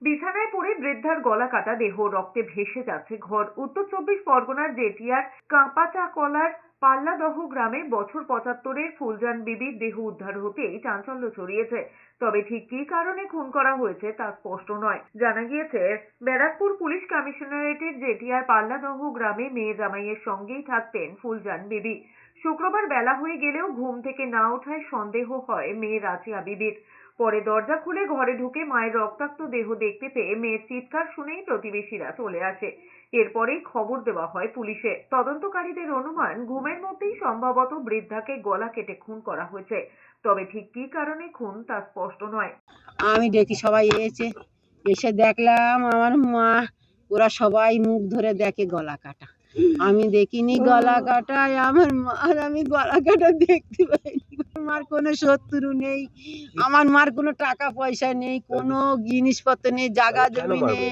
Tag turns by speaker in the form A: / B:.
A: বিছানায় পড়ে বৃদ্ধার গলা কাটা দেহ রক্তে ভেসে যাচ্ছে ঘর। উত্তর 24 পরগনার জেটিয়ার কাঁপাচাকলার পাল্লাদহ গ্রামে বছর 75-এর ফুলজান বিবির দেহ উদ্ধার হতেই চাঞ্চল্য ছড়িয়েছে। তবে ঠিক কী কারণে খুন করা হয়েছে তা স্পষ্ট নয়। জানা গিয়েছে, ব্যারাকপুর পুলিশ কমিশনারেটের জেটিয়ার পাল্লাদহ গ্রামে মেয়ে জামাইয়ের সঙ্গেই থাকতেন ফুলজান বিবি। শুক্রবার বেলা হয়ে গেলেও ঘুম থেকে না ওঠায় সন্দেহ হয় মেয়ে রাজিয়া বিবির। পরে দরজা খুলে ঘরে ঢুকে মায়ের রক্তাক্ত দেহ দেখতে পেয়ে মেয়ের চিৎকার শুনেই প্রতিবেশীরা চলে আসে। এরপরেই খবর দেওয়া হয় পুলিশে। তদন্তকারীদের অনুমান, ঘুমের মধ্যেই সম্ভবত বৃদ্ধাকে গলা কেটে খুন করা হয়েছে। তবে ঠিক কী কারণে খুন তা স্পষ্ট নয়।
B: আমি দেখি সবাই এসে দেখলাম আমার মা, ওরা সবাই মুখ ধরে দেখে গলা কাটা। আমি দেখিনি গলা কাটা, আমার মার আমি গলা কাটা দেখতে পাইনি। মার কোনো শত্রু নেই, আমার মার কোনো টাকা পয়সা নেই, কোনো জিনিসপত্র নেই, জায়গা জমি নেই,